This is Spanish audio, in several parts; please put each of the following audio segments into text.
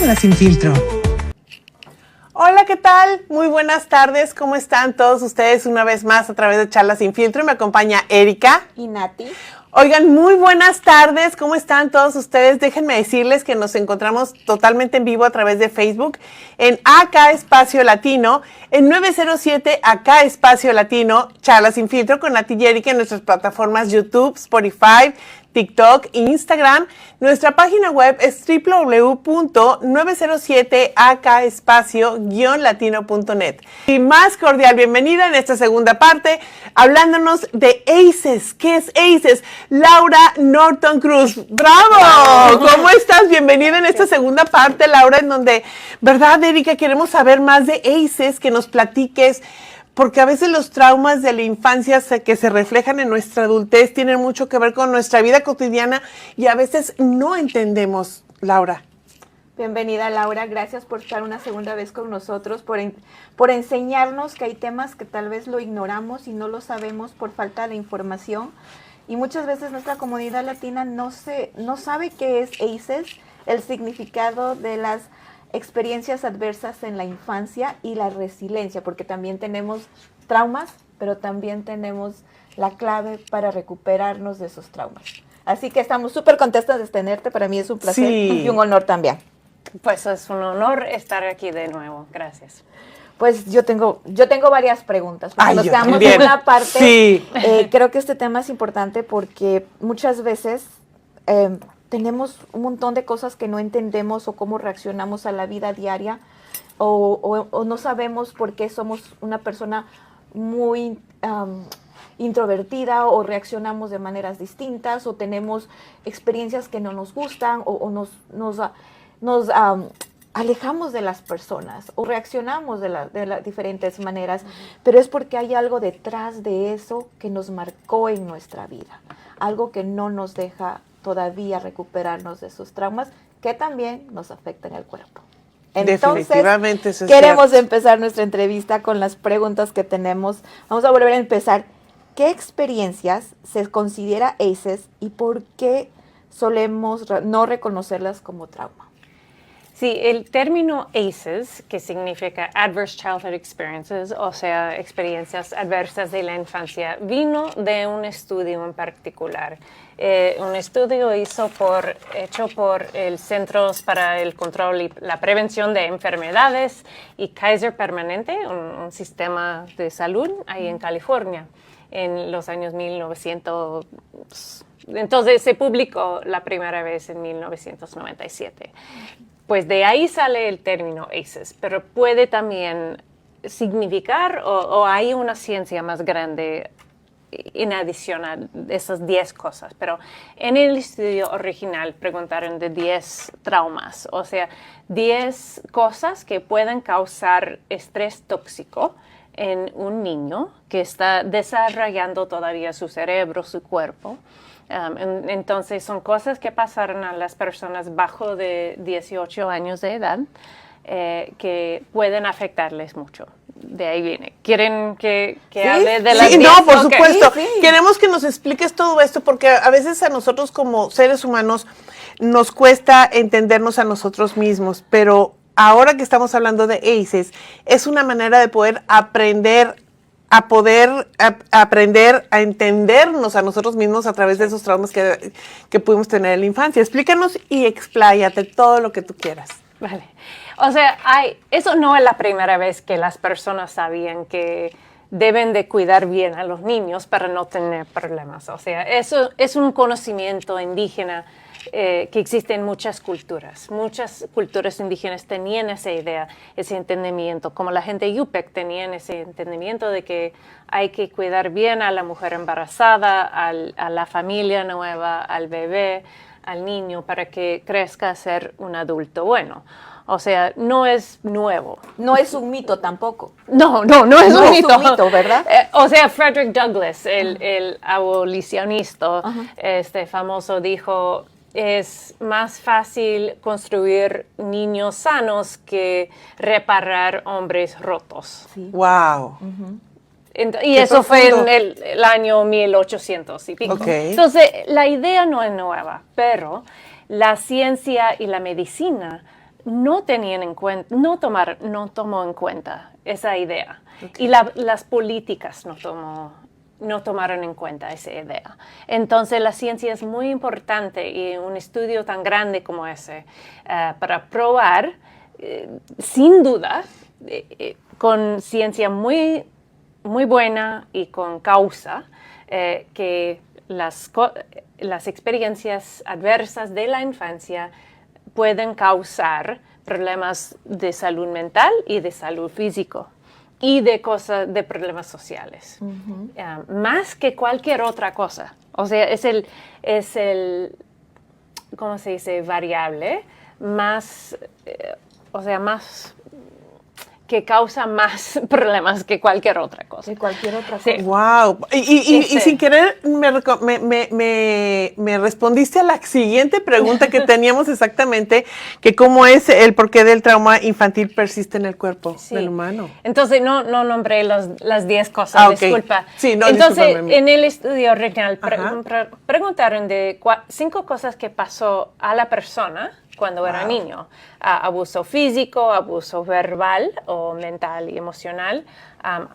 Charla sin filtro. Hola, ¿qué tal? Muy buenas tardes. ¿Cómo están todos ustedes una vez más a través de Charla sin filtro? Y me acompaña Erika y Nati. Oigan, muy buenas tardes. ¿Cómo están todos ustedes? Déjenme decirles que nos encontramos totalmente en vivo a través de Facebook en Acá Espacio Latino, en 907 Acá Espacio Latino, Charla sin filtro con Nati y Erika en nuestras plataformas YouTube, Spotify, TikTok e Instagram. Nuestra página web es www.907acespacio-latino.net. Y más cordial bienvenida en esta segunda parte, hablándonos de ACEs. ¿Qué es ACEs? Laura Norton Cruz. ¡Bravo! ¿Cómo estás? Bienvenida en esta segunda parte, Laura, en donde, ¿verdad, Erika? Queremos saber más de ACEs, que nos platiques, porque a veces los traumas de la infancia que se reflejan en nuestra adultez tienen mucho que ver con nuestra vida cotidiana y a veces no entendemos, Laura. Bienvenida, Laura. Gracias por estar una segunda vez con nosotros, por enseñarnos que hay temas que tal vez lo ignoramos y no lo sabemos por falta de información. Y muchas veces nuestra comunidad latina no sabe qué es ACEs, el significado de las experiencias adversas en la infancia y la resiliencia, porque también tenemos traumas, pero también tenemos la clave para recuperarnos de esos traumas. Así que estamos súper contentas de tenerte, para mí es un placer y un honor también. Pues es un honor estar aquí de nuevo, gracias. Pues yo tengo varias preguntas, porque nos quedamos también. en una parte. Sí. Creo que este tema es importante porque muchas veces tenemos un montón de cosas que no entendemos o cómo reaccionamos a la vida diaria o no sabemos por qué somos una persona muy introvertida o reaccionamos de maneras distintas o tenemos experiencias que no nos gustan o nos alejamos de las personas o reaccionamos de las diferentes maneras, pero es porque hay algo detrás de eso que nos marcó en nuestra vida, algo que no nos deja todavía recuperarnos de esos traumas que también nos afectan el cuerpo. Entonces, definitivamente eso es queremos cierto. empezar nuestra entrevista con las preguntas que tenemos. Vamos a volver a empezar. ¿Qué experiencias se considera ACEs y por qué solemos no reconocerlas como trauma? Sí, el término ACEs, que significa Adverse Childhood Experiences, o sea, experiencias adversas de la infancia, vino de un estudio en particular. Un estudio hecho por el Centros para el Control y la Prevención de Enfermedades y Kaiser Permanente, un sistema de salud ahí en California, en los años 1900. Entonces se publicó la primera vez en 1997. Pues de ahí sale el término ACEs, pero puede también significar o hay una ciencia más grande en adición a esas 10 cosas. Pero en el estudio original preguntaron de 10 traumas, o sea, 10 cosas que pueden causar estrés tóxico en un niño que está desarrollando todavía su cerebro, su cuerpo. Entonces son cosas que pasaron a las personas bajo de 18 años de edad que pueden afectarles mucho. De ahí viene. ¿Quieren que hable de las 10? No, por Okay. supuesto. Sí. Queremos que nos expliques todo esto porque a veces a nosotros como seres humanos nos cuesta entendernos a nosotros mismos, pero ahora que estamos hablando de ACEs, es una manera de poder aprender a entendernos a nosotros mismos a través de esos traumas que pudimos tener en la infancia. Explícanos y expláyate todo lo que tú quieras. Vale. O sea, eso no es la primera vez que las personas sabían que deben de cuidar bien a los niños para no tener problemas. O sea, eso es un conocimiento indígena que existe en muchas culturas. Muchas culturas indígenas tenían esa idea, ese entendimiento, como la gente Yupik tenían ese entendimiento de que hay que cuidar bien a la mujer embarazada, a la familia nueva, al bebé, al niño, para que crezca a ser un adulto bueno. O sea, no es nuevo. No es un mito tampoco. No es un mito. Es un mito, ¿verdad? O sea, Frederick Douglass, el abolicionista, famoso, dijo: es más fácil construir niños sanos que reparar hombres rotos. Sí. Wow. Y eso fue en el año 1800 y pico. Okay. Entonces, la idea no es nueva, pero la ciencia y la medicina no tenían en cuenta, no tomó en cuenta esa idea. Okay. Y las políticas no tomaron en cuenta esa idea. Entonces, la ciencia es muy importante y un estudio tan grande como ese para probar, sin duda, con ciencia muy, muy buena y con causa, que las experiencias adversas de la infancia pueden causar problemas de salud mental y de salud físico y de problemas sociales, más que cualquier otra cosa. O sea, es el ¿cómo se dice? Variable más, más que causa más problemas que cualquier otra cosa. Que cualquier otra cosa. Sí. Wow. Y sin querer me respondiste a la siguiente pregunta que teníamos exactamente, que cómo es el porqué del trauma infantil persiste en el cuerpo del humano. Entonces, no nombré las 10 cosas, disculpa. Sí, no, entonces, en el estudio original preguntaron de 5 cosas que pasó a la persona cuando era niño. Abuso físico, abuso verbal o mental y emocional,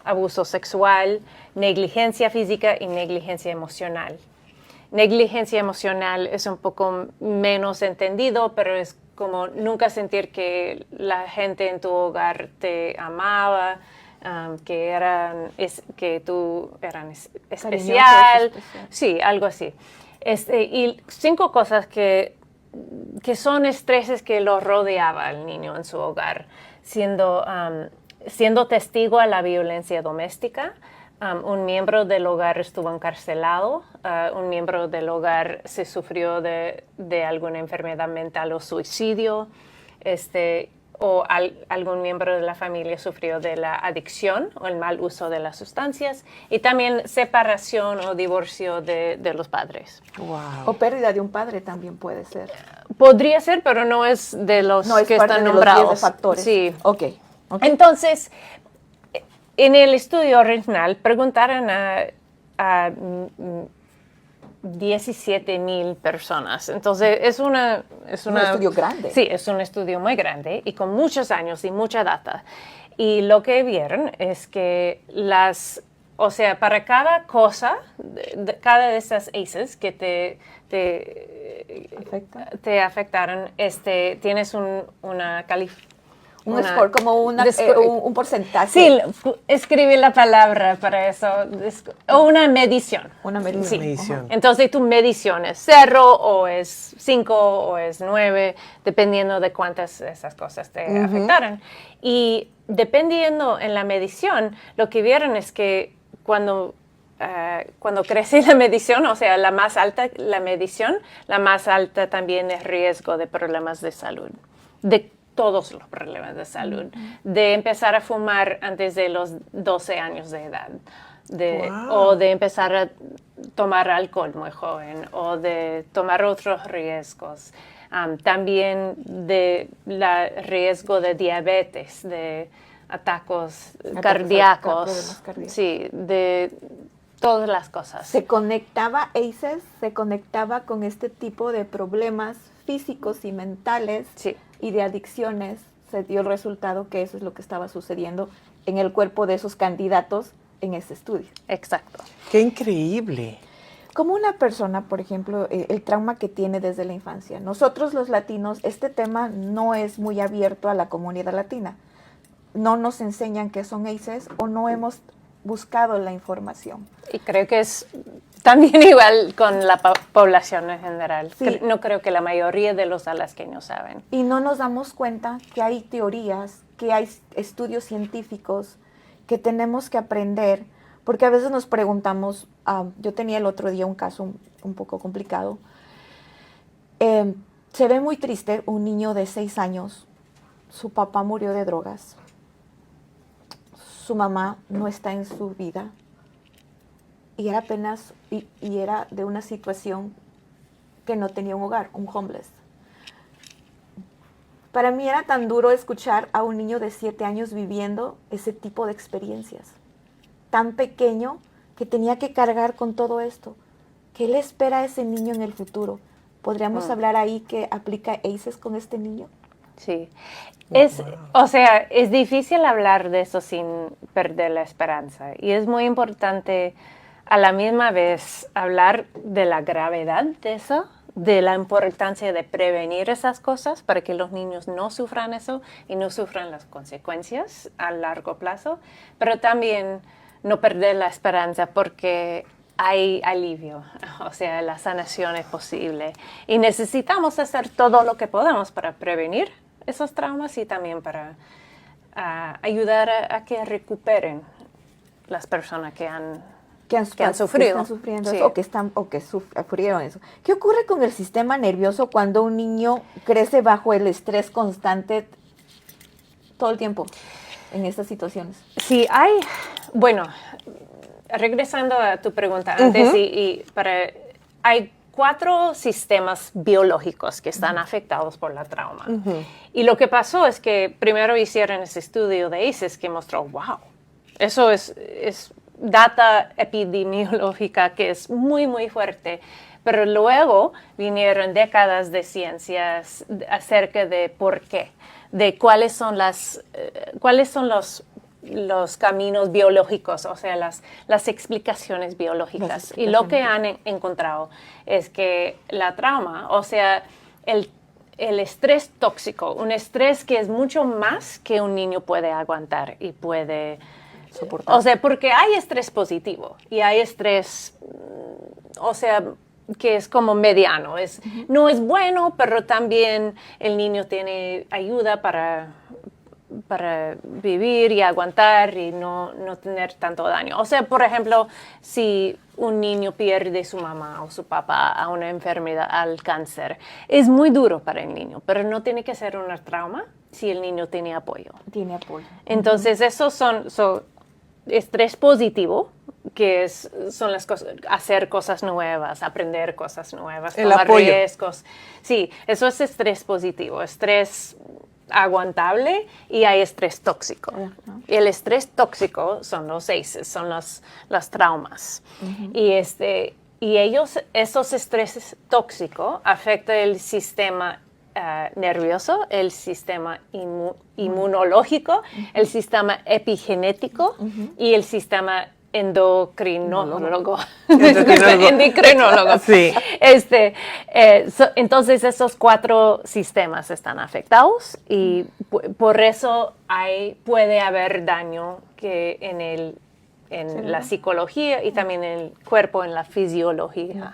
abuso sexual, negligencia física y negligencia emocional. Negligencia emocional es un poco menos entendido, pero es como nunca sentir que la gente en tu hogar te amaba, que tú eras especial. Sí, algo así. Y 5 cosas que son estreses que lo rodeaba al niño en su hogar, siendo testigo a la violencia doméstica. Un miembro del hogar estuvo encarcelado, un miembro del hogar se sufrió de alguna enfermedad mental o suicidio, o algún miembro de la familia sufrió de la adicción o el mal uso de las sustancias, y también separación o divorcio de los padres. Wow. O pérdida de un padre también puede ser. Podría ser, pero no es de los que están nombrados. Los 10 factores. Sí. Okay. Entonces, en el estudio original preguntaron a 17,000 personas. Entonces, es un estudio grande. Sí, es un estudio muy grande y con muchos años y mucha data. Y lo que vieron es que para cada cosa, cada de esas ACEs que te afectaron, tienes una calificación. Un score, como un porcentaje. Sí, escribí la palabra para eso. O una medición. Una medición. Sí. Medición. Entonces tu medición es 0 o es 5 o es 9, dependiendo de cuántas de esas cosas te afectaron. Y dependiendo en la medición, lo que vieron es que cuando crece la medición, o sea, la más alta la medición, la más alta también es riesgo de problemas de salud. De todos los problemas de salud, de empezar a fumar antes de los 12 años de edad, o de empezar a tomar alcohol muy joven, o de tomar otros riesgos. También de riesgo de diabetes, de ataques cardíacos, sí, de todas las cosas. ¿Se conectaba ACEs? ¿Se conectaba con este tipo de problemas físicos y mentales? Sí. Y de adicciones? Se dio el resultado que eso es lo que estaba sucediendo en el cuerpo de esos candidatos en ese estudio. Exacto. ¡Qué increíble! Como una persona, por ejemplo, el trauma que tiene desde la infancia. Nosotros los latinos, este tema no es muy abierto a la comunidad latina. No nos enseñan qué son ACEs o no hemos buscado la información. Y creo que es también igual con la población en general. Sí. No creo que la mayoría de los alasqueños saben. Y no nos damos cuenta que hay teorías, que hay estudios científicos que tenemos que aprender, porque a veces nos preguntamos, yo tenía el otro día un caso un poco complicado. Se ve muy triste, un niño de 6 años, su papá murió de drogas, su mamá no está en su vida, y era apenas, y era de una situación que no tenía un hogar, un homeless. Para mí era tan duro escuchar a un niño de 7 años viviendo ese tipo de experiencias, tan pequeño que tenía que cargar con todo esto. ¿Qué le espera a ese niño en el futuro? ¿Podríamos hablar ahí que aplica ACEs con este niño? Sí. O sea, es difícil hablar de eso sin perder la esperanza. Y es muy importante a la misma vez hablar de la gravedad de eso, de la importancia de prevenir esas cosas para que los niños no sufran eso y no sufran las consecuencias a largo plazo, pero también no perder la esperanza porque hay alivio, o sea, la sanación es posible. Y necesitamos hacer todo lo que podamos para prevenir esos traumas y también para ayudar a que recuperen las personas que han sufrido. Que están sufriendo Sí. eso, o que sufrieron eso. ¿Qué ocurre con el sistema nervioso cuando un niño crece bajo el estrés constante todo el tiempo en estas situaciones? Sí, bueno, regresando a tu pregunta antes, hay 4 sistemas biológicos que están afectados por la trauma. Y lo que pasó es que primero hicieron ese estudio de ACEs que mostró, wow, eso es data epidemiológica que es muy, muy fuerte. Pero luego vinieron décadas de ciencias acerca de por qué, de cuáles son los caminos biológicos, o sea, las explicaciones biológicas. Y lo que han encontrado es que la trauma, o sea, el estrés tóxico, un estrés que es mucho más que un niño puede aguantar y puede soportar. O sea, porque hay estrés positivo y hay estrés, o sea, que es como mediano. No es bueno, pero también el niño tiene ayuda para vivir y aguantar y no tener tanto daño. O sea, por ejemplo, si un niño pierde su mamá o su papá a una enfermedad, al cáncer, es muy duro para el niño, pero no tiene que ser un trauma si el niño tiene apoyo. Tiene apoyo. Entonces, esos son estrés positivo, que son las cosas, hacer cosas nuevas, aprender cosas nuevas, tomar riesgos. Sí, eso es estrés positivo, estrés aguantable, y hay estrés tóxico. Y el estrés tóxico son los ACEs, son las traumas. Y esos estreses tóxicos afectan el sistema nervioso, el sistema inmunológico, el sistema epigenético y el sistema endocrinólogo. Sí. Entonces esos 4 sistemas están afectados y por eso puede haber daño en la psicología y también en el cuerpo, en la fisiología,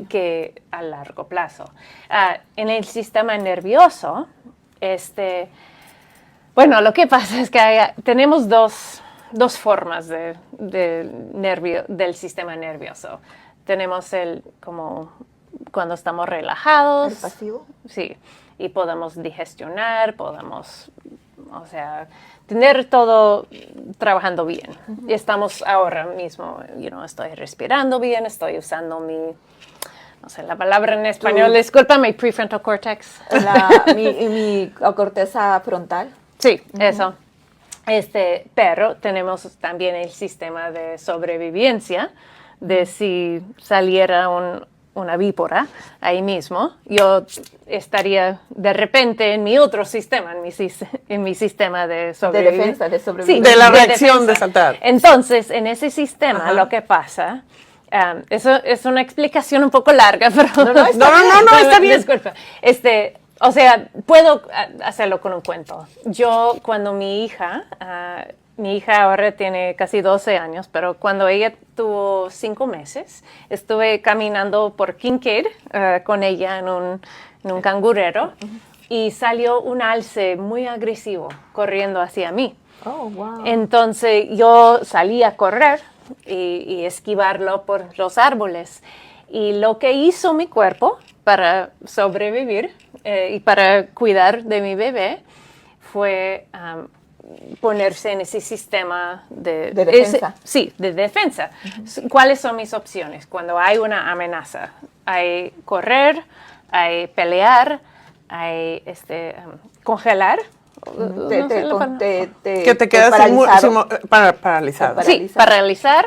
que a largo plazo. En el sistema nervioso, bueno, lo que pasa es que tenemos dos formas del sistema nervioso. Tenemos como cuando estamos relajados. ¿El pasivo? Sí, y podemos digestionar, podemos, o sea, tener todo trabajando bien. Y estamos ahora mismo, estoy respirando bien, estoy usando no sé la palabra en español, discúlpame, prefrontal cortex. Mi corteza frontal. Sí, eso. Pero tenemos también el sistema de sobrevivencia, de si saliera una víbora ahí mismo, yo estaría de repente en mi otro sistema, en mi sistema de sobrevivencia. De sobrevivencia. Sí, de la reacción de saltar. Entonces, en ese sistema, lo que pasa, eso es una explicación un poco larga, pero... No, está bien. Disculpa. O sea, puedo hacerlo con un cuento. Yo, cuando mi hija ahora tiene casi 12 años, pero cuando ella tuvo 5 meses, estuve caminando por Kincaid con ella en un cangurero y salió un alce muy agresivo corriendo hacia mí. Oh, wow. Entonces yo salí a correr y esquivarlo por los árboles. Y lo que hizo mi cuerpo para sobrevivir y para cuidar de mi bebé fue ponerse en ese sistema de defensa. De defensa. ¿Cuáles son mis opciones? Cuando hay una amenaza, hay correr, hay pelear, hay congelar. Que te quedas paralizado. Sí, paralizar.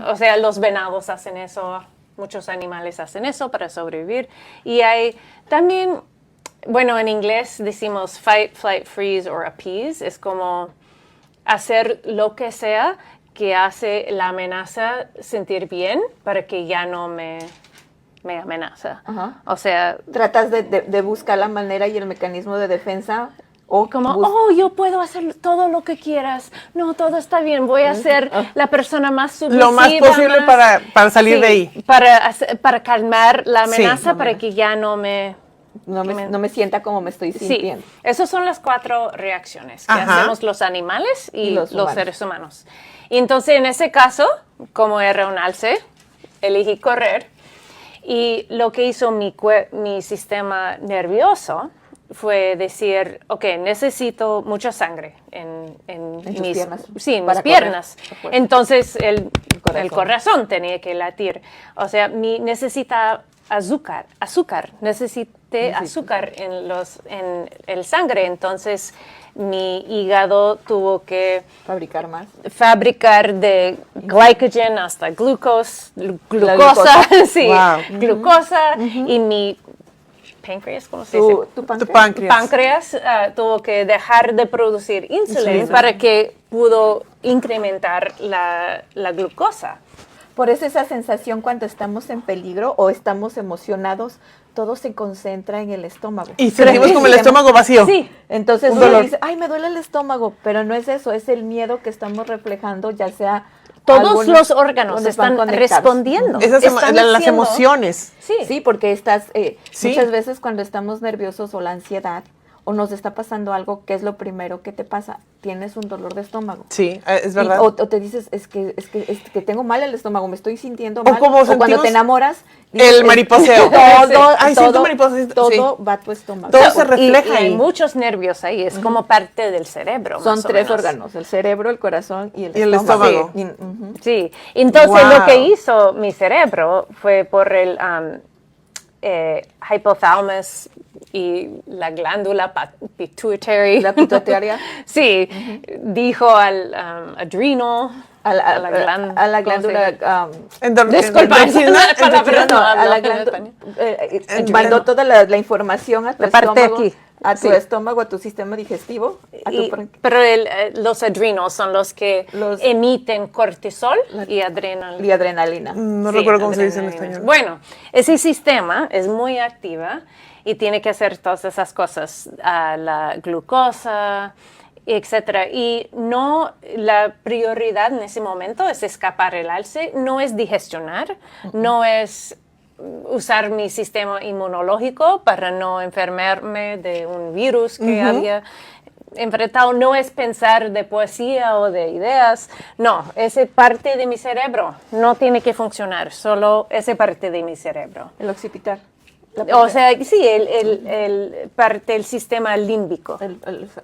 O sea, los venados hacen eso, muchos animales hacen eso para sobrevivir. Y hay también bueno, en inglés decimos fight, flight, freeze or appease. Es como hacer lo que sea que hace la amenaza sentir bien para que ya no me amenaza. Ajá. O sea, Tratas de buscar la manera y el mecanismo de defensa. O como, yo puedo hacer todo lo que quieras. No, todo está bien. Voy a ser la persona más submisiva. Lo más posible para salir de ahí. Para calmar la amenaza, Sí. para que ya no me... no me sienta como me estoy sintiendo. Sí, esas son las 4 reacciones que Ajá. hacemos los animales y los los humanos. seres humanos. Y entonces, en ese caso, como era un alce, elegí correr. Y lo que hizo mi sistema nervioso fue decir, ok, necesito mucha sangre en tus piernas. Sí, en mis Para piernas. correr. Entonces, el corazón. corazón tenía que latir. O sea, necesita azúcar. Necesité azúcar en el sangre. Entonces, mi hígado tuvo que Fabricar más. fabricar de glycogen hasta glucosa, glucosa. sí, Wow. glucosa, y mi páncreas, ¿cómo se dice? Tu Tu páncreas. páncreas. Tuvo que dejar de producir insulina para que pudo incrementar la glucosa. Por eso esa sensación cuando estamos en peligro o estamos emocionados, todo se concentra en el estómago. Y sentimos como el estómago vacío. Sí, Entonces Un uno dolor. dice, ay, me duele el estómago, pero no es eso, es el miedo que estamos reflejando, ya sea... todos algunos- los órganos donde están conectados. respondiendo. Esas Están las haciendo- emociones. Sí, Sí, porque estás, Sí. muchas veces cuando estamos nerviosos o la ansiedad o nos está pasando algo, ¿qué es lo primero que te pasa? Tienes un dolor de estómago. Sí, es Y- verdad. o te dices, es que tengo mal el estómago, me estoy sintiendo O mal. como O cuando sentimos te enamoras. el mariposeo. Todo, Ay, siento todo, mariposas, todo sí. va a tu estómago. Todo O sea, se refleja y hay ahí. muchos nervios ahí, es como parte del cerebro. son más o 3 menos. órganos, el cerebro, el corazón y el Y el estómago. estómago. Sí. Ujú. Sí, entonces Wow. lo que hizo mi cerebro fue por el hypothalamus y la glándula pituitary. La pituitaria. Sí, dijo al adrenal, A la, a la ¿cómo se glándula. dice? Disculpa, esa es la palabra, no a la hablo en glándula. español. Mandó toda la información a tu La parte estómago. aquí. A tu Sí. estómago, a tu sistema digestivo. A tu Pero los adrenals son los que Los- emiten cortisol y adrenal. y adrenalina. No Sí, recuerdo cómo se dice en adrenalina. español. Bueno, ese sistema es muy activa y tiene que hacer todas esas cosas, la glucosa, etcétera. Y no, la prioridad en ese momento es escapar el alce, no es digestionar, no es usar mi sistema inmunológico para no enfermarme de un virus que había enfrentado, no es pensar de poesía o de ideas, no, esa parte de mi cerebro no tiene que funcionar, solo esa parte de mi cerebro. El occipital. O sea, sí, el parte del sistema límbico.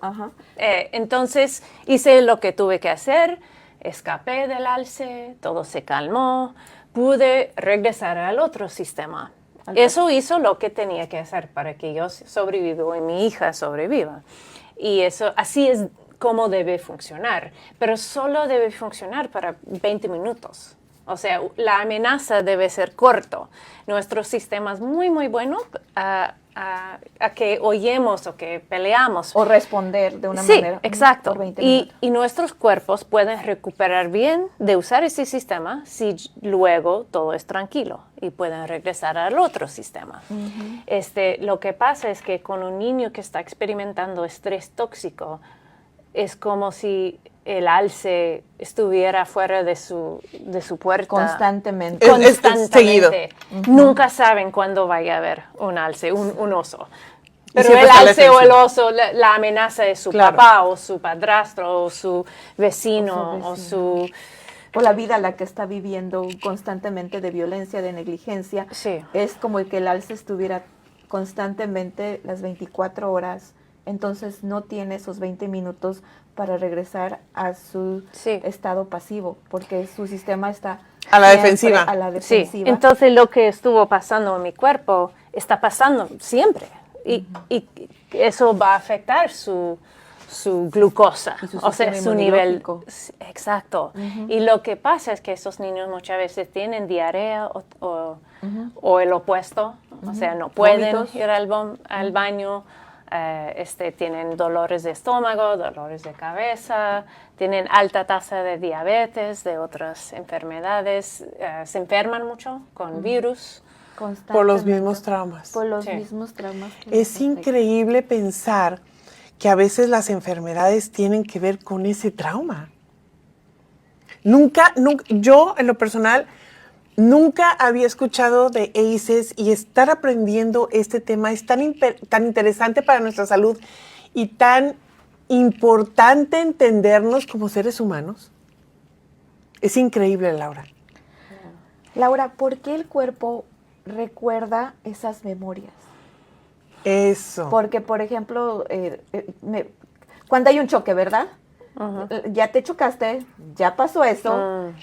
Ajá. Entonces hice lo que tuve que hacer, escapé del alce, todo se calmó, pude regresar al otro sistema. Eso hizo lo que tenía que hacer para que yo sobreviva y mi hija sobreviva. Y eso, así es como debe funcionar, pero solo debe funcionar para 20 minutos. O sea, la amenaza debe ser corto. Nuestro sistema es muy, muy bueno a que oyemos o que peleamos. O responder de una Sí, manera. exacto. Por 20 minutos. Y nuestros cuerpos pueden recuperar bien de usar ese sistema si luego todo es tranquilo y pueden regresar al otro sistema. Lo que pasa es que con un niño que está experimentando estrés tóxico, es como si el alce estuviera fuera de su puerta. Constantemente. Es seguido. Nunca saben cuándo vaya a haber un alce, un oso. Pero siempre el está la alce o el defensiva. oso, la amenaza es su Claro. papá o su padrastro o su vecino o su... O la vida a la que está viviendo constantemente de violencia, de negligencia. Sí. Es como el que el alce estuviera constantemente las 24 horas. Entonces no tiene esos 20 minutos para regresar a su Sí. estado pasivo, porque su sistema está A la siempre defensiva. A la Sí, defensiva. entonces lo que estuvo pasando en mi cuerpo está pasando siempre y eso va a afectar su glucosa, Y su o sea, sistema su nivel. inmunológico. Exacto. Y lo que pasa es que esos niños muchas veces tienen diarrea o el opuesto, O sea, no pueden Vómitos. ir al baño, tienen dolores de estómago, dolores de cabeza, tienen alta tasa de diabetes, de otras enfermedades, se enferman mucho con virus. Por los mismos traumas. Por los Sí. mismos traumas. que Es nos afectan. increíble pensar que a veces las enfermedades tienen que ver con ese trauma. Nunca, yo en lo personal, nunca había escuchado de ACEs y estar aprendiendo este tema es tan interesante para nuestra salud y tan importante entendernos como seres humanos. Es increíble, Laura. Laura, ¿por qué el cuerpo recuerda esas memorias? Eso. Porque, por ejemplo, cuando hay un choque, ¿verdad? Ya te chocaste, ya pasó eso,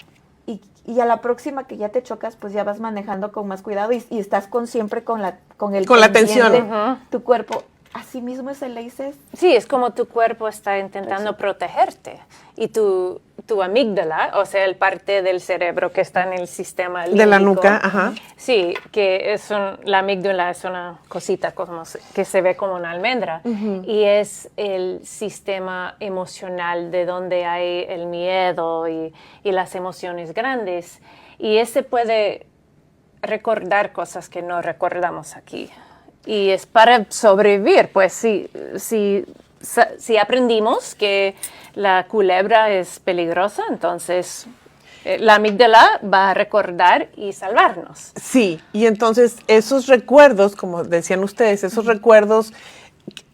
y a la próxima que ya te chocas, pues ya vas manejando con más cuidado y estás siempre con la tensión. pendiente, tu cuerpo. Así mismo es el ACEs. Sí, es como tu cuerpo está intentando protegerte y tu amígdala, o sea, el parte del cerebro que está en el sistema límbico. De la nuca, ajá. Sí, que la amígdala es una cosita que se ve como una almendra y es el sistema emocional de donde hay el miedo y las emociones grandes, y ese puede recordar cosas que no recordamos aquí. Y es para sobrevivir, pues si aprendimos que la culebra es peligrosa, entonces la amígdala va a recordar y salvarnos. Sí, y entonces esos recuerdos, como decían ustedes, esos recuerdos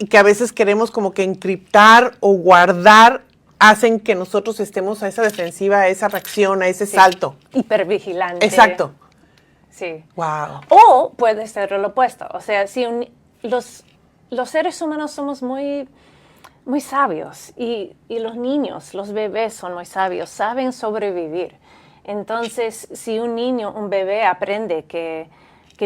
que a veces queremos como que encriptar o guardar, hacen que nosotros estemos a esa defensiva, a esa reacción, a ese salto. Hipervigilante. Exacto. Sí. Wow. O puede ser lo opuesto. O sea, si los seres humanos somos muy, muy sabios y los niños, los bebés son muy sabios, saben sobrevivir. Entonces, si un bebé aprende que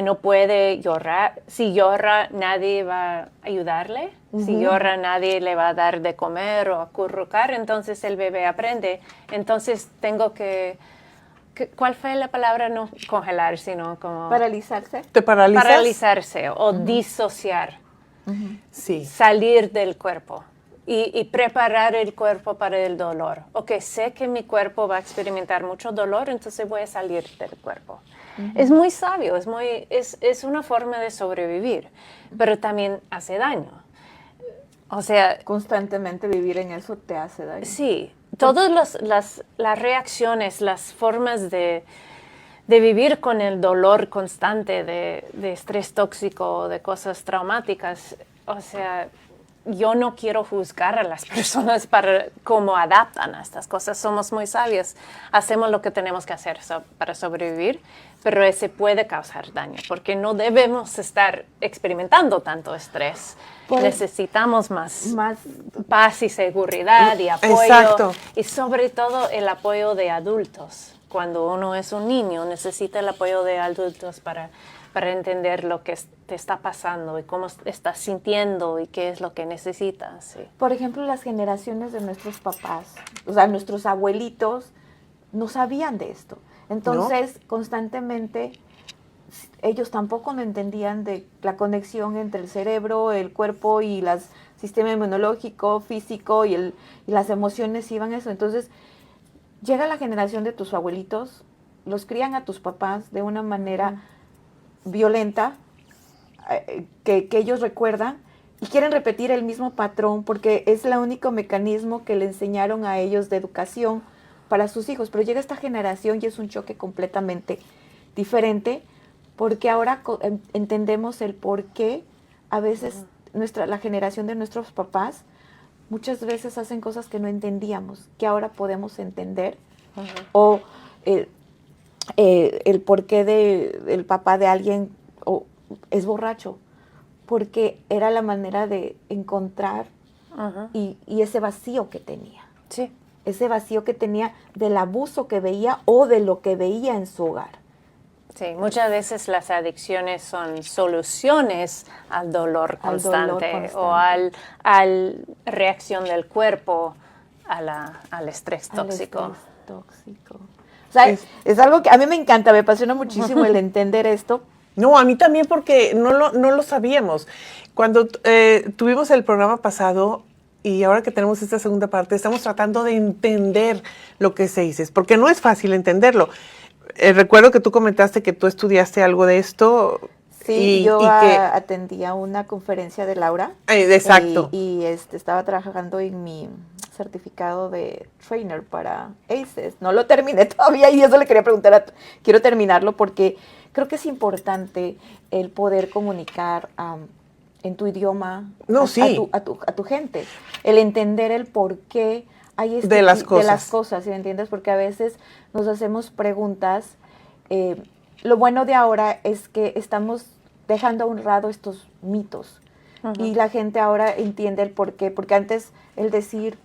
no puede llorar, si llora nadie va a ayudarle, si llora nadie le va a dar de comer o acurrucar, entonces el bebé aprende. Entonces tengo que ¿cuál fue la palabra? No congelar, sino como... Paralizarse. ¿Te paralizas? Paralizarse o disociar. Sí. Salir del cuerpo y preparar el cuerpo para el dolor. Ok, sé que mi cuerpo va a experimentar mucho dolor, entonces voy a salir del cuerpo. Es muy sabio, es una forma de sobrevivir, pero también hace daño. O sea... Constantemente vivir en eso te hace daño. Sí, todas las reacciones, las formas de vivir con el dolor constante de estrés tóxico, de cosas traumáticas, o sea, yo no quiero juzgar a las personas para cómo adaptan a estas cosas. Somos muy sabios, hacemos lo que tenemos que hacer para sobrevivir, pero ese puede causar daño, porque no debemos estar experimentando tanto estrés. Necesitamos más paz y seguridad y apoyo. Exacto. Y sobre todo el apoyo de adultos. Cuando uno es un niño, necesita el apoyo de adultos para entender lo que te está pasando y cómo estás sintiendo y qué es lo que necesitas. Sí. Por ejemplo, las generaciones de nuestros papás, o sea, nuestros abuelitos, no sabían de esto. Entonces, constantemente, ellos tampoco no entendían de la conexión entre el cerebro, el cuerpo y el sistema inmunológico, físico y las emociones iban eso. Entonces, llega la generación de tus abuelitos, los crían a tus papás de una manera violenta que ellos recuerdan y quieren repetir el mismo patrón porque es el único mecanismo que le enseñaron a ellos de educación para sus hijos. Pero llega esta generación y es un choque completamente diferente porque ahora entendemos el por qué a veces la generación de nuestros papás muchas veces hacen cosas que no entendíamos, que ahora podemos entender. O el porqué del papá de alguien es borracho, porque era la manera de encontrar y ese vacío que tenía. Sí. Ese vacío que tenía del abuso que veía o de lo que veía en su hogar. Sí, muchas veces las adicciones son soluciones al dolor constante, o al reacción del cuerpo al estrés tóxico. Al estrés tóxico. O sea, es algo que a mí me encanta, me apasiona muchísimo el entender esto, No, a mí también porque no lo sabíamos. Cuando tuvimos el programa pasado y ahora que tenemos esta segunda parte, estamos tratando de entender lo que se dice, porque no es fácil entenderlo. Recuerdo que tú comentaste que tú estudiaste algo de esto. Sí, yo atendía una conferencia de Laura. Exacto. Y estaba trabajando en mi certificado de trainer para ACES. No lo terminé todavía y eso le quería preguntar. Quiero terminarlo porque creo que es importante el poder comunicar en tu idioma a tu gente. El entender el por qué hay de las cosas, ¿sí me entiendes? Porque a veces nos hacemos preguntas. Lo bueno de ahora es que estamos dejando a un lado estos mitos. Y la gente ahora entiende el por qué. Porque antes el decir,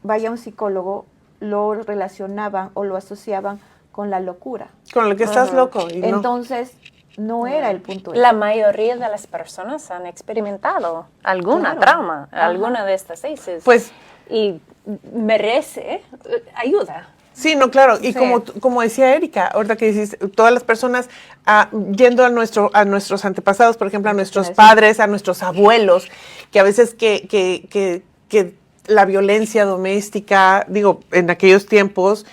vaya a un psicólogo, lo relacionaban o lo asociaban con la locura. Con lo que estás loco. Y entonces, no era el punto. La mayoría de las personas han experimentado alguna trauma, alguna de estas ACEs. Pues, y merece ayuda. Sí, no, claro. Y como decía Erika, ahorita que dices, todas las personas yendo a nuestros antepasados, por ejemplo, a nuestros padres, a nuestros abuelos, que a veces que la violencia doméstica, digo, en aquellos tiempos,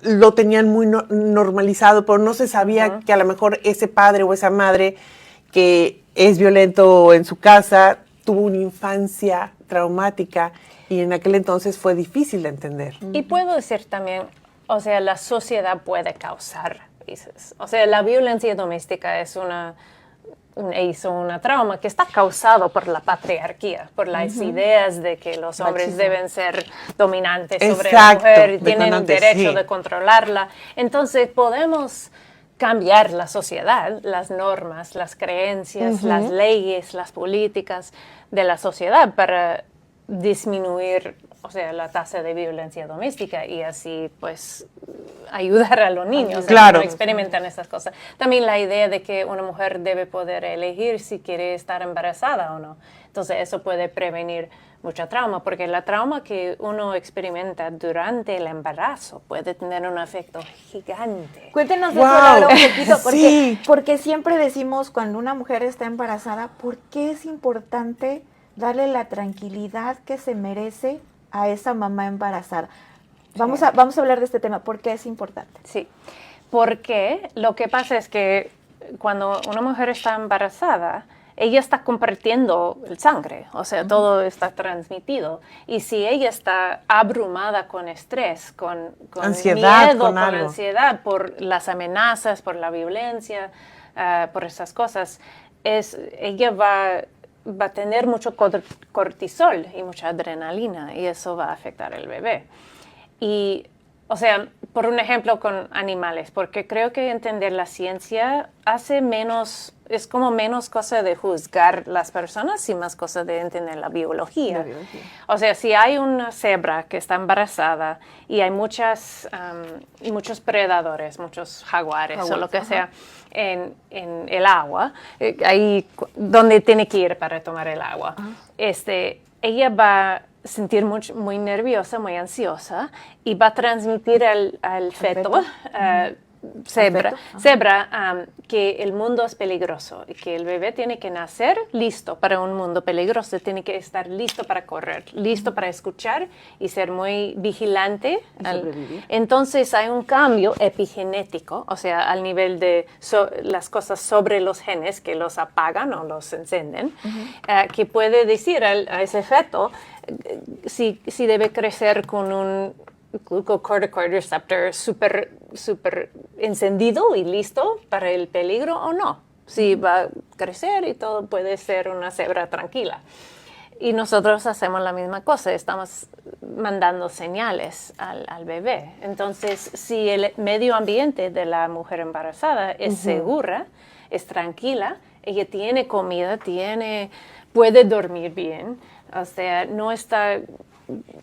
lo tenían muy normalizado, pero no se sabía que a lo mejor ese padre o esa madre que es violento en su casa tuvo una infancia traumática y en aquel entonces fue difícil de entender. Y puedo decir también, o sea, la sociedad puede causar ACEs. O sea, la violencia doméstica es un ACE o una trauma que está causado por la patriarquía, por las ideas de que los hombres deben ser dominantes sobre la mujer y tienen el derecho de controlarla. Entonces podemos cambiar la sociedad, las normas, las creencias, las leyes, las políticas de la sociedad para disminuir, o sea, la tasa de violencia doméstica y así, pues, ayudar a los niños que no experimentan estas cosas. También la idea de que una mujer debe poder elegir si quiere estar embarazada o no. Entonces, eso puede prevenir mucha trauma, porque la trauma que uno experimenta durante el embarazo puede tener un efecto gigante. Cuéntenos eso, Laura, un poquito, porque siempre decimos cuando una mujer está embarazada, ¿por qué es importante darle la tranquilidad que se merece a esa mamá embarazada? Vamos a hablar de este tema. ¿Por qué es importante? Sí, porque lo que pasa es que cuando una mujer está embarazada, ella está compartiendo el sangre, o sea, todo está transmitido. Y si ella está abrumada con estrés, con ansiedad, miedo, con ansiedad por las amenazas, por la violencia, por esas cosas, ella va a tener mucho cortisol y mucha adrenalina y eso va a afectar al bebé. Y, o sea, por un ejemplo con animales, porque creo que entender la ciencia es como menos cosa de juzgar las personas y más cosa de entender la biología. O sea, si hay una cebra que está embarazada y hay muchos predadores, muchos jaguares o lo que sea en el agua, ahí donde tiene que ir para tomar el agua, ella va a sentir muy nerviosa, muy ansiosa y va a transmitir al feto, cebra, que el mundo es peligroso y que el bebé tiene que nacer listo para un mundo peligroso, tiene que estar listo para correr, listo para escuchar y ser muy vigilante. Entonces hay un cambio epigenético, o sea, al nivel de las cosas sobre los genes que los apagan o los encienden, que puede decir a ese feto si debe crecer con un glucocorticoid receptor súper encendido y listo para el peligro o no. Si va a crecer y todo puede ser una cebra tranquila. Y nosotros hacemos la misma cosa, estamos mandando señales al bebé. Entonces, si el medio ambiente de la mujer embarazada es segura, es tranquila, ella tiene comida, puede dormir bien, o sea, no está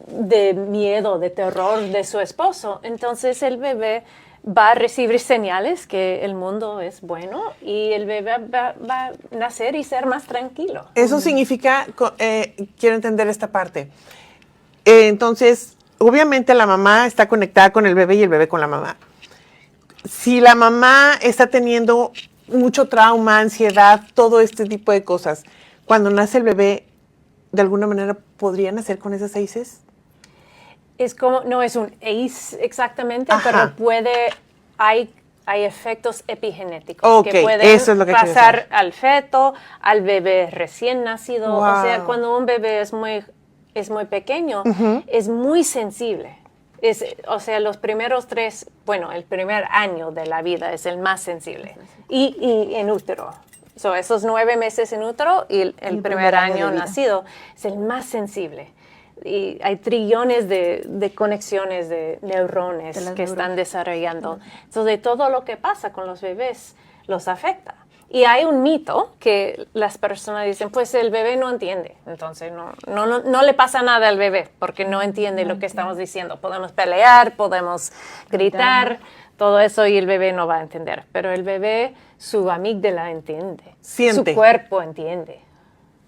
de miedo, de terror de su esposo, entonces el bebé va a recibir señales que el mundo es bueno y el bebé va a nacer y ser más tranquilo. Eso significa, quiero entender esta parte, entonces obviamente la mamá está conectada con el bebé y el bebé con la mamá. Si la mamá está teniendo mucho trauma, ansiedad, todo este tipo de cosas. Cuando nace el bebé, ¿de alguna manera podría nacer con esas ACEs? Es como, no es un ACE exactamente, Ajá. pero hay efectos epigenéticos Ok, que pueden eso es lo que quería pasar saber. al feto, al bebé recién nacido. Wow. O sea, cuando un bebé es muy pequeño, es muy sensible. O sea, los primeros el primer año de la vida es el más sensible. Y en útero. Esos 9 meses en útero y el primer año nacido es el más sensible. Y hay trillones de conexiones de neurones que están desarrollando. Entonces, de todo lo que pasa con los bebés los afecta. Y hay un mito que las personas dicen, pues el bebé no entiende. Entonces, no le pasa nada al bebé porque no entiende lo que estamos diciendo. Podemos pelear, podemos gritar, todo eso y el bebé no va a entender. Pero el bebé, su amígdala entiende. Siente. Su cuerpo entiende.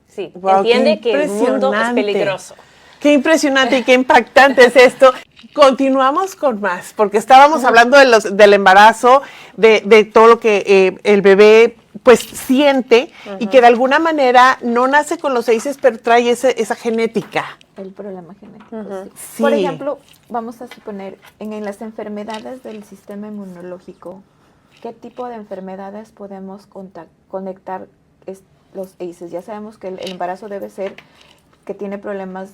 Sí, Wow, entiende que el mundo es peligroso. Qué impresionante y qué impactante es esto. Continuamos con más, porque estábamos hablando del embarazo, de todo lo que el bebé pues siente y que de alguna manera no nace con los ACEs, pero trae esa genética. El problema genético, sí. Sí. Por ejemplo, vamos a suponer, en las enfermedades del sistema inmunológico, ¿qué tipo de enfermedades podemos conectar los ACEs? Ya sabemos que el embarazo debe ser que tiene problemas,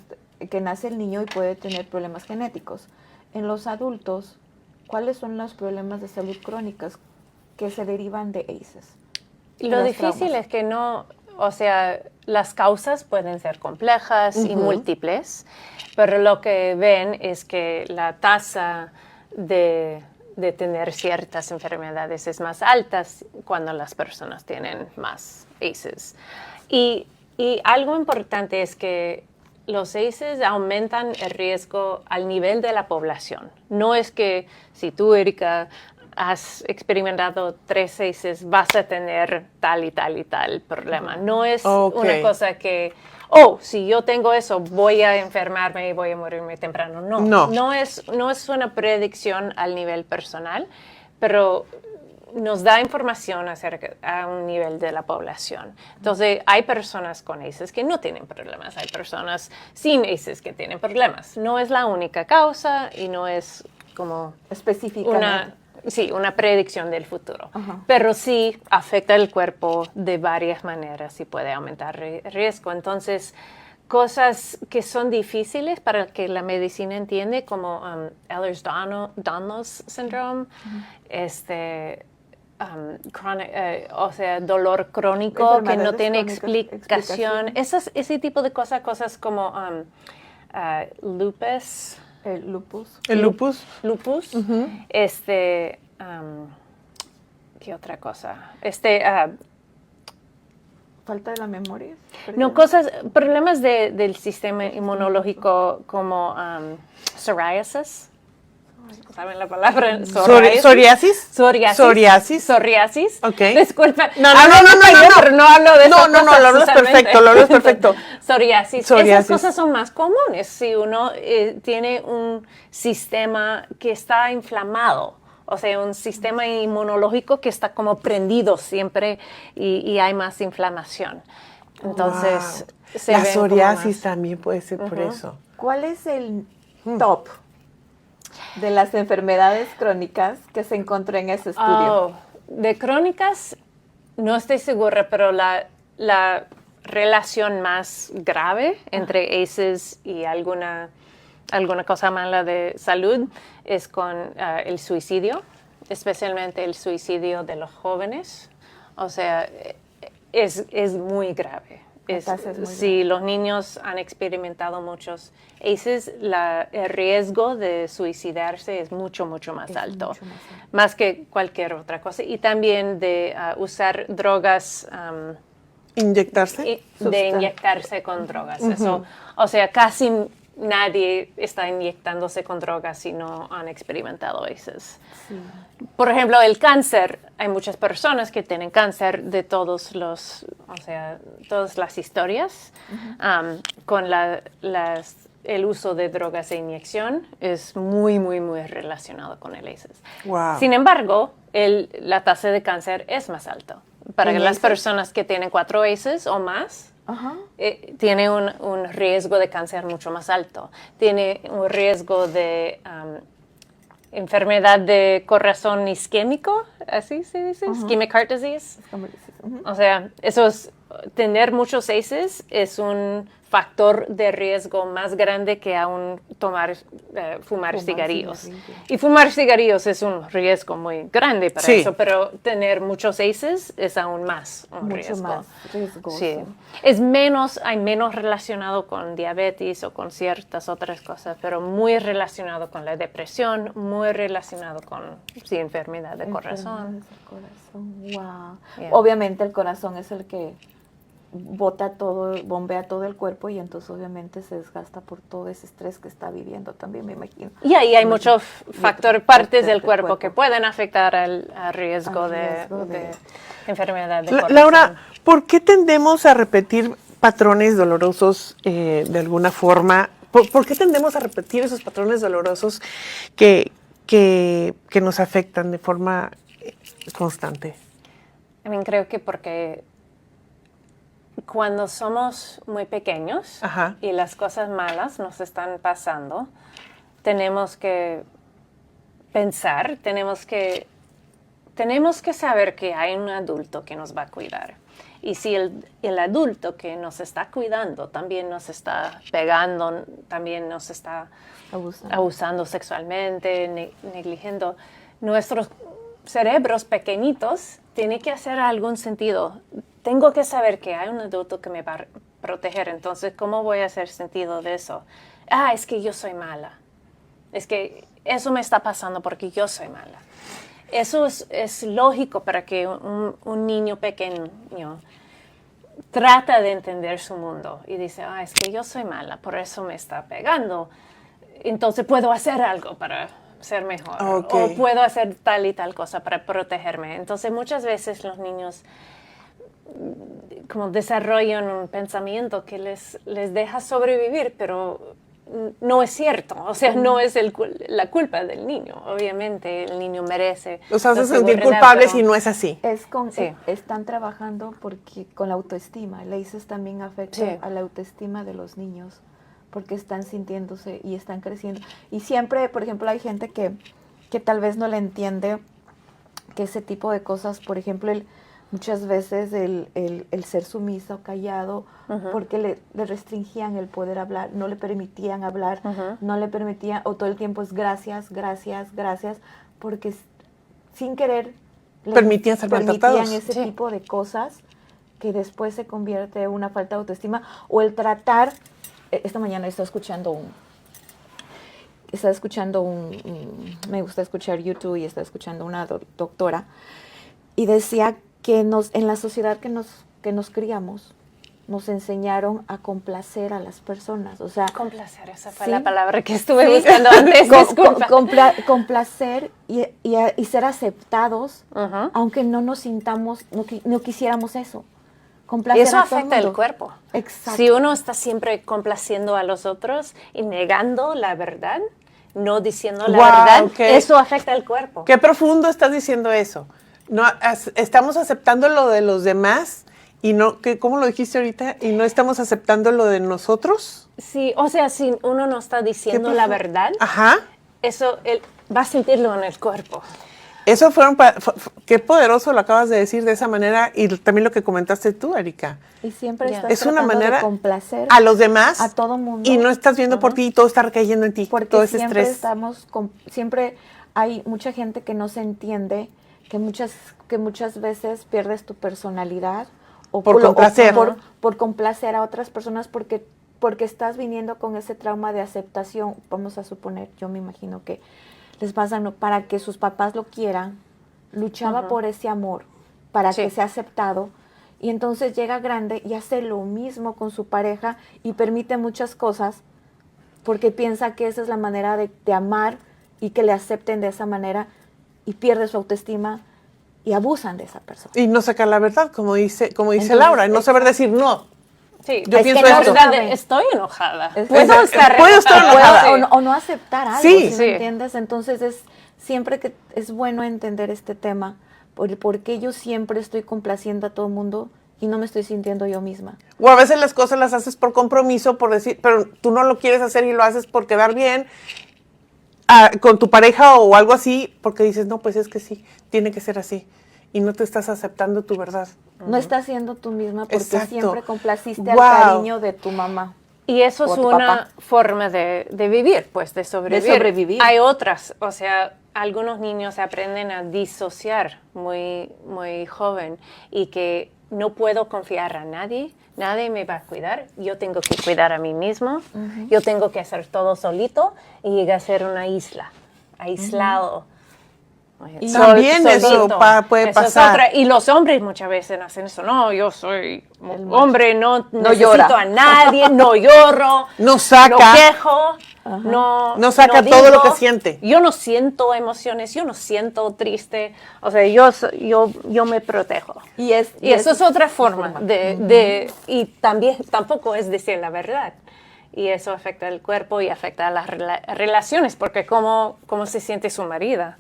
que nace el niño y puede tener problemas genéticos. En los adultos, ¿cuáles son los problemas de salud crónicas que se derivan de ACEs? Lo difícil es que las causas pueden ser complejas y múltiples, pero lo que ven es que la tasa de tener ciertas enfermedades es más alta cuando las personas tienen más ACEs. Y algo importante es que los ACEs aumentan el riesgo al nivel de la población. No es que si tú, Erika, has experimentado 3 ACEs, vas a tener tal y tal y tal problema. No es una cosa que, si yo tengo eso, voy a enfermarme y voy a morirme temprano. No es una predicción al nivel personal, pero nos da información acerca a un nivel de la población. Entonces, hay personas con ACEs que no tienen problemas, hay personas sin ACEs que tienen problemas. No es la única causa y no es como específicamente una predicción del futuro, pero sí afecta el cuerpo de varias maneras y puede aumentar el riesgo. Entonces, cosas que son difíciles para que la medicina entiende, como Ehlers-Danlos syndrome, dolor crónico que no tiene explicación. Ese tipo de cosas como lupus. El lupus. ¿El lupus? Lupus. ¿Qué otra cosa? ¿Falta de la memoria? No, problemas del sistema inmunológico como psoriasis. ¿Saben la palabra? ¿Psoriasis? Psoriasis. Ok. Disculpa. No. Pero no hablo de eso. No, lo hablas perfecto. Psoriasis. Esas cosas son más comunes si uno tiene un sistema que está inflamado. O sea, un sistema inmunológico que está como prendido siempre y hay más inflamación. Entonces, la psoriasis también puede ser por eso. ¿Cuál es el top de las enfermedades crónicas que se encontró en ese estudio? De crónicas, no estoy segura, pero la relación más grave entre ACEs y alguna cosa mala de salud es con el suicidio, especialmente el suicidio de los jóvenes. O sea, es muy grave. Si los niños han experimentado muchos ACEs, el riesgo de suicidarse es mucho más alto, más que cualquier otra cosa. Y también de usar drogas. ¿Inyectarse? De inyectarse con drogas. Eso, o sea, casi nadie está inyectándose con drogas si no han experimentado ACEs. Sí. Por ejemplo, el cáncer. Hay muchas personas que tienen cáncer de todas las historias. Con el uso de drogas de inyección es muy relacionado con el ACEs. Wow. Sin embargo, la tasa de cáncer es más alta. Para ¿En las ACEs? personas que tienen 4 ACEs o más, Ajá. tiene un riesgo de cáncer mucho más alto. Tiene un riesgo de enfermedad de corazón isquémico, así se dice, ischemic heart disease. O sea, tener muchos ACEs es un factor de riesgo más grande que aún fumar cigarrillos. Y fumar cigarrillos es un riesgo muy grande para Sí. eso, pero tener muchos ACEs es aún más un Mucho riesgo. más riesgoso. Sí. Hay menos relacionado con diabetes o con ciertas otras cosas, pero muy relacionado con la depresión, muy relacionado con enfermedad de corazón. Enfermedades del corazón. Wow. Yeah. Obviamente el corazón es el que bombea todo el cuerpo y entonces obviamente se desgasta por todo ese estrés que está viviendo también, me imagino. Y ahí hay muchos partes del cuerpo cuerpo que pueden afectar al riesgo, Al de, riesgo de- enfermedad de corazón. Laura, ¿por qué tendemos a repetir patrones dolorosos de alguna forma? ¿Por qué tendemos a repetir esos patrones dolorosos que nos afectan de forma constante? Creo que porque cuando somos muy pequeños Ajá. y las cosas malas nos están pasando, tenemos que pensar, tenemos que saber que hay un adulto que nos va a cuidar. Y si el adulto que nos está cuidando también nos está pegando, también nos está abusando sexualmente, negligiendo, nuestros cerebros pequeñitos tienen que hacer algún sentido. Tengo que saber que hay un adulto que me va a proteger, entonces, ¿cómo voy a hacer sentido de eso? Es que yo soy mala. Es que eso me está pasando porque yo soy mala. Eso es lógico para que un niño pequeño trata de entender su mundo y dice, es que yo soy mala, por eso me está pegando. Entonces puedo hacer algo para ser mejor. Okay. O puedo hacer tal y tal cosa para protegerme. Entonces muchas veces los niños como desarrollan un pensamiento que les deja sobrevivir, pero no es cierto. O sea, no es la culpa del niño. Obviamente el niño merece. Los hace la sentir seguridad, culpables pero y no es así. Sí. Están trabajando con la autoestima. El ACEs también afecta Sí. a la autoestima de los niños porque están sintiéndose y están creciendo. Y siempre, por ejemplo, hay gente que tal vez no le entiende que ese tipo de cosas, por ejemplo, muchas veces el ser sumiso, callado, porque le restringían el poder hablar, no le permitían hablar, no le permitían, o todo el tiempo es gracias, gracias, gracias, porque sin querer Permitían ser maltratados. ese Sí. tipo de cosas que después se convierte en una falta de autoestima, o el tratar. Esta mañana estaba escuchando me gusta escuchar YouTube y estaba escuchando una doctora y decía que en la sociedad que nos criamos, nos enseñaron a complacer a las personas, o sea, Complacer, esa fue Sí. la palabra que estuve Sí. buscando antes. Disculpa. complacer y ser aceptados, aunque no nos sintamos, no quisiéramos eso. Complacer Eso a todo afecta el mundo. cuerpo. Exacto. Si uno está siempre complaciendo a los otros y negando la verdad, no diciendo la Wow, verdad, ok. eso afecta el cuerpo. Qué profundo estás diciendo eso. No, estamos aceptando lo de los demás y no, ¿cómo lo dijiste ahorita? Y no estamos aceptando lo de nosotros. Sí, o sea, si uno no está diciendo la verdad, Ajá. eso va a sentirlo en el cuerpo. Eso qué poderoso lo acabas de decir de esa manera y también lo que comentaste tú, Erika. Y siempre Ya. estás Es una tratando manera de complacer a los demás a todo mundo. y no estás viendo por ti y todo está recayendo en ti, Porque todo ese siempre estrés. siempre hay mucha gente que no se entiende, que muchas veces pierdes tu personalidad Por complacer. por complacer a otras personas porque estás viniendo con ese trauma de aceptación. Vamos a suponer, yo me imagino que les pasa, ¿no? Para que sus papás lo quieran, luchaba por ese amor, para Sí. que sea aceptado. Y entonces llega grande y hace lo mismo con su pareja y permite muchas cosas porque piensa que esa es la manera de amar y que le acepten de esa manera y pierde su autoestima y abusan de esa persona. Y no sacar la verdad, como dice Entonces, Laura, y no saber decir no. Sí, Yo Es pienso que no eso. saben. Estoy enojada. Es- Puedo estar Puedo estar enojada. enojada. O no aceptar algo, Sí. ¿sí Sí. me entiendes? Entonces siempre que es bueno entender este tema, porque yo siempre estoy complaciendo a todo el mundo y no me estoy sintiendo yo misma. O a veces las cosas las haces por compromiso, por decir, pero tú no lo quieres hacer y lo haces por quedar bien con tu pareja o algo así, porque dices, no, pues es que sí, tiene que ser así. Y no te estás aceptando tu verdad. No estás siendo tú misma porque Exacto. siempre complaciste Wow. al cariño de tu mamá. Y eso es O tu una papá. forma de vivir, pues, de sobrevivir. De sobrevivir. Hay otras, o sea, algunos niños aprenden a disociar muy, muy joven y que no puedo confiar a nadie, nadie me va a cuidar, yo tengo que cuidar a mí mismo, yo tengo que hacer todo solito y llegar a ser una isla, aislado. Y también eso puede Eso es pasar. otra. Y los hombres muchas veces hacen eso. No, yo soy hombre, no necesito llora. a nadie, no lloro, No saca. no quejo, no saca no todo lo digo. que siente. Yo no siento emociones, yo no siento triste. O sea, yo me protejo. Y eso es otra forma y también tampoco es decir la verdad. Y eso afecta al cuerpo y afecta a las relaciones, porque cómo se siente su marido.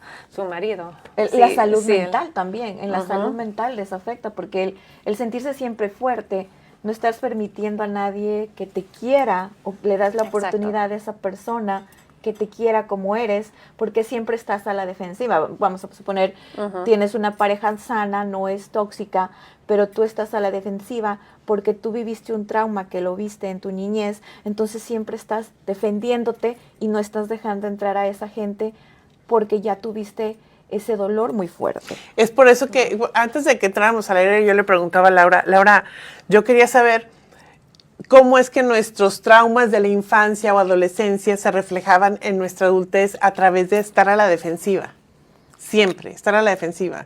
La Sí, salud sí, mental también, en la salud mental les afecta, porque el sentirse siempre fuerte, no estás permitiendo a nadie que te quiera o le das la Exacto. oportunidad a esa persona que te quiera como eres, porque siempre estás a la defensiva. Vamos a suponer, tienes una pareja sana, no es tóxica, pero tú estás a la defensiva porque tú viviste un trauma que lo viste en tu niñez, entonces siempre estás defendiéndote y no estás dejando entrar a esa gente porque ya tuviste ese dolor muy fuerte. Es por eso que antes de que entráramos al aire yo le preguntaba a Laura, yo quería saber cómo es que nuestros traumas de la infancia o adolescencia se reflejaban en nuestra adultez a través de estar a la defensiva. Siempre, estar a la defensiva.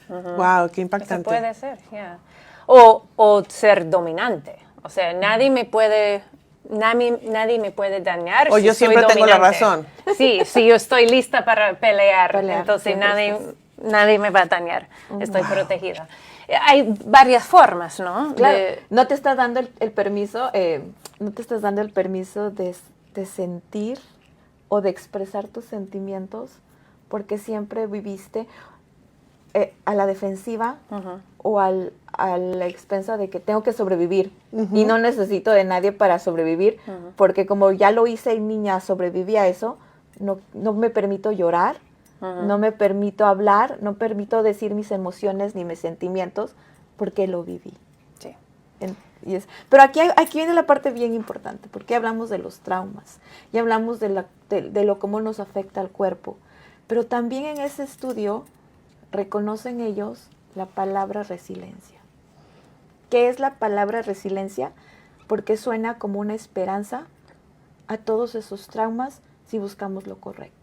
Wow, qué impactante. Eso puede ser, yeah. O ser dominante. O sea, nadie me puede dañar. O yo soy siempre tengo la dominante. razón. Sí, si yo estoy lista para pelear, entonces siempre nadie me va a dañar. Estoy protegida. Hay varias formas, ¿no? Claro, no te estás dando el permiso, no te estás dando el permiso de sentir o de expresar tus sentimientos porque siempre viviste a la defensiva o a la expensa de que tengo que sobrevivir y no necesito de nadie para sobrevivir porque como ya lo hice y niña sobreviví a eso, no me permito llorar. No me permito hablar, no permito decir mis emociones ni mis sentimientos porque lo viví. Sí. Pero aquí viene la parte bien importante, porque hablamos de los traumas y hablamos de lo cómo nos afecta al cuerpo. Pero también en ese estudio reconocen ellos la palabra resiliencia. ¿Qué es la palabra resiliencia? Porque suena como una esperanza a todos esos traumas si buscamos lo correcto.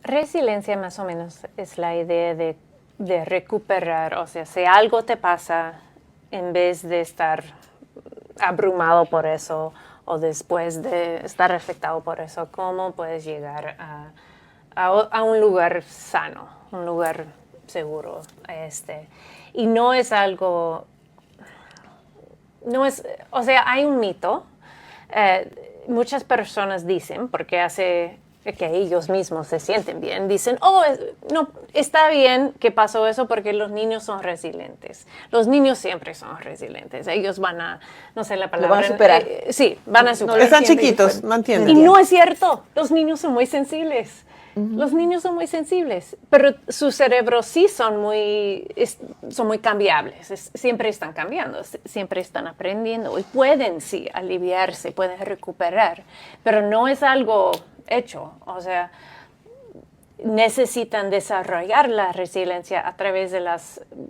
Resiliencia más o menos es la idea de recuperar, o sea, si algo te pasa, en vez de estar abrumado por eso o después de estar afectado por eso, ¿cómo puedes llegar a un lugar sano, un lugar seguro? Y no es algo, o sea, hay un mito, muchas personas dicen, porque que ellos mismos se sienten bien, dicen, no, está bien que pasó eso porque los niños son resilientes. Los niños siempre son resilientes. Ellos van a, no sé la palabra. Lo van a superar. Sí, van a superar. Están chiquitos, no entienden. Y no es cierto, los niños son muy sensibles. Los niños son muy sensibles, pero sus cerebros sí son muy cambiables, siempre están cambiando, siempre están aprendiendo y pueden sí aliviarse, pueden recuperar, pero no es algo hecho, o sea, necesitan desarrollar la resiliencia a través de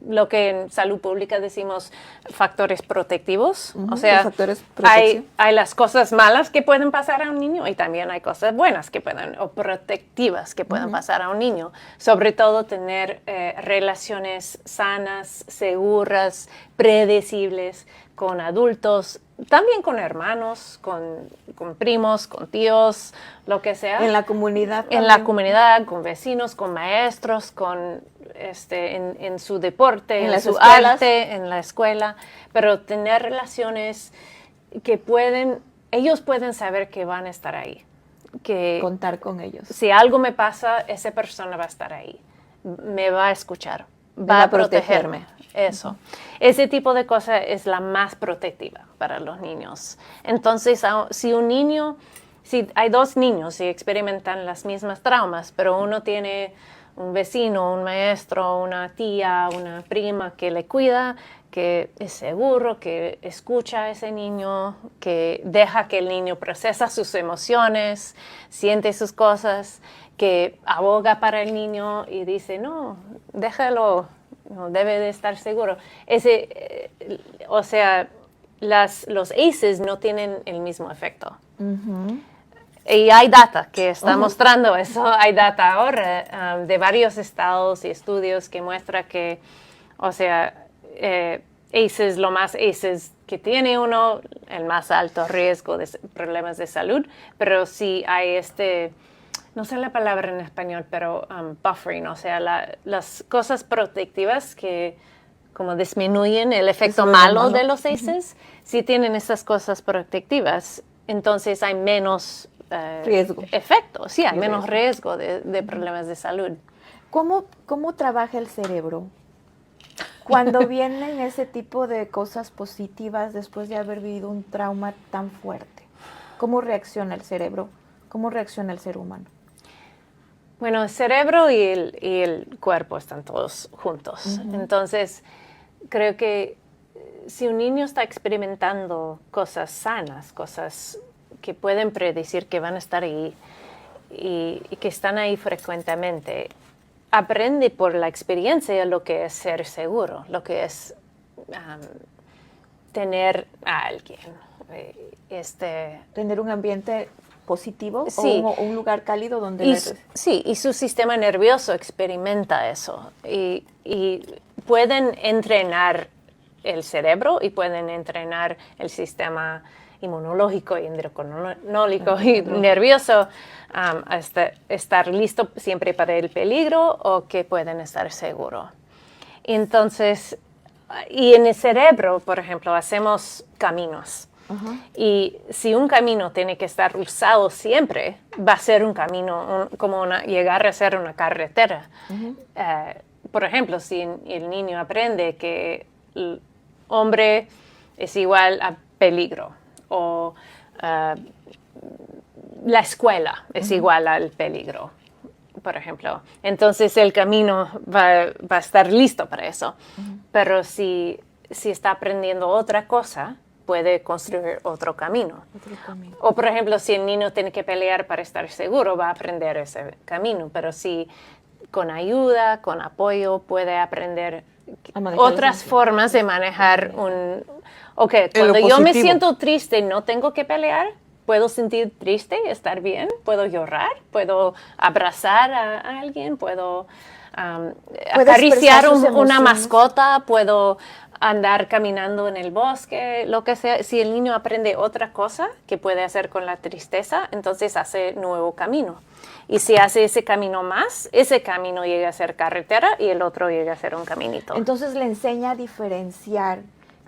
lo que en salud pública decimos factores protectivos. O sea, factores protección. hay las cosas malas que pueden pasar a un niño y también hay cosas buenas o protectivas que pueden pasar a un niño. Sobre todo tener relaciones sanas, seguras, predecibles con adultos, también con hermanos, con primos, con tíos, lo que sea. En la comunidad. En la comunidad, con vecinos, con maestros, en su deporte, en su arte, en la escuela. Pero tener relaciones que ellos pueden saber que van a estar ahí. que contar con ellos. si algo me pasa, esa persona va a estar ahí, me va a escuchar, va a protegerme. Eso. Ese tipo de cosa es la más protectiva para los niños. Entonces, si hay dos niños y experimentan las mismas traumas, pero uno tiene un vecino, un maestro, una tía, una prima que le cuida, que es seguro, que escucha a ese niño, que deja que el niño procesa sus emociones, siente sus cosas, que aboga para el niño y dice, no, déjalo, no, debe de estar seguro. O sea, los ACEs no tienen el mismo efecto. Y hay data que está mostrando eso. Hay data ahora de varios estados y estudios que muestra que, o sea, ACEs, lo más ACEs que tiene uno, el más alto riesgo de problemas de salud, pero sí hay no sé la palabra en español, pero buffering, o sea, las cosas protectivas que como disminuyen el efecto malo de los ACEs, sí tienen esas cosas protectivas, entonces hay menos riesgo. Efecto, sí, hay menos riesgo de problemas de salud. ¿Cómo trabaja el cerebro cuando vienen ese tipo de cosas positivas después de haber vivido un trauma tan fuerte? ¿Cómo reacciona el cerebro? ¿Cómo reacciona el ser humano? Bueno, el cerebro y el cuerpo están todos juntos. Entonces, creo que si un niño está experimentando cosas sanas, cosas que pueden predecir que van a estar ahí y que están ahí frecuentemente, aprende por la experiencia lo que es ser seguro, lo que es tener a alguien. Tener un ambiente positivo, sí, o un lugar cálido donde... Sí, y su sistema nervioso experimenta eso. Y pueden entrenar el cerebro y pueden entrenar el sistema inmunológico, endocrinológico y nervioso a estar listo siempre para el peligro o que pueden estar seguros. Entonces, y en el cerebro, por ejemplo, hacemos caminos. Y si un camino tiene que estar usado siempre, va a ser un camino, llegar a ser una carretera. Por ejemplo, si el niño aprende que el hombre es igual a peligro, o la escuela es igual al peligro, por ejemplo, entonces el camino va a estar listo para eso. Pero si está aprendiendo otra cosa, puede construir otro camino. O, por ejemplo, si el niño tiene que pelear para estar seguro, va a aprender ese camino. Pero si con ayuda, con apoyo, puede aprender otras formas de manejar cuando yo me siento triste, no tengo que pelear. Puedo sentir triste, estar bien. Puedo llorar, puedo abrazar a alguien, puedo acariciar una mascota, puedo andar caminando en el bosque, lo que sea. Si el niño aprende otra cosa que puede hacer con la tristeza, entonces hace nuevo camino. Y si hace ese camino más, ese camino llega a ser carretera y el otro llega a ser un caminito. Entonces le enseña a diferenciar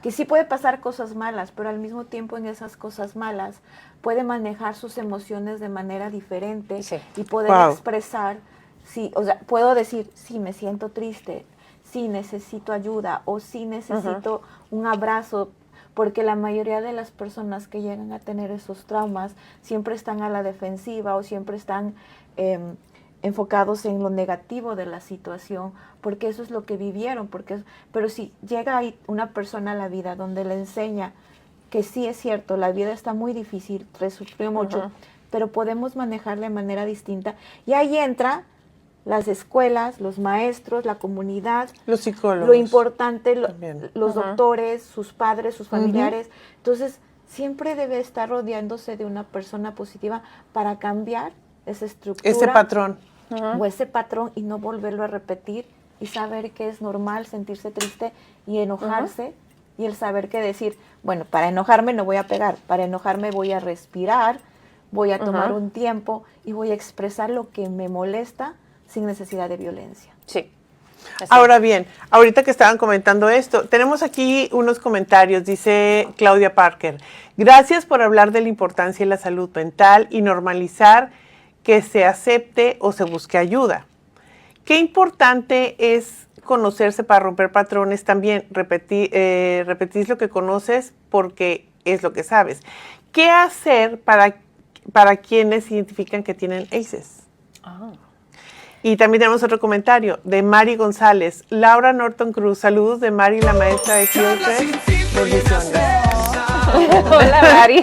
que sí puede pasar cosas malas, pero al mismo tiempo en esas cosas malas puede manejar sus emociones de manera diferente y poder expresar, puedo decir, sí, me siento triste, sí necesito ayuda o sí necesito un abrazo, porque la mayoría de las personas que llegan a tener esos traumas siempre están a la defensiva o siempre están enfocados en lo negativo de la situación, porque eso es lo que vivieron. Pero si llega ahí una persona a la vida donde le enseña que sí es cierto, la vida está muy difícil, sufrió mucho, pero podemos manejarla de manera distinta, y ahí entra las escuelas, los maestros, la comunidad, los psicólogos, lo importante, los doctores, sus padres, sus familiares. Entonces, siempre debe estar rodeándose de una persona positiva para cambiar esa estructura. Ese patrón. O ese patrón, y no volverlo a repetir, y saber que es normal sentirse triste y enojarse, y el saber que decir, bueno, para enojarme no voy a pegar, para enojarme voy a respirar, voy a tomar un tiempo y voy a expresar lo que me molesta sin necesidad de violencia. Sí. Así. Ahora bien, ahorita que estaban comentando esto, tenemos aquí unos comentarios, dice Claudia Parker. Gracias por hablar de la importancia de la salud mental y normalizar que se acepte o se busque ayuda. Qué importante es conocerse para romper patrones también. Repetís lo que conoces porque es lo que sabes. ¿Qué hacer para quienes identifican que tienen ACEs? Ah. Y también tenemos otro comentario de Mari González. Laura Norton Cruz, saludos de Mari, la maestra de Hillcrest. Bendiciones. Hola, Mari.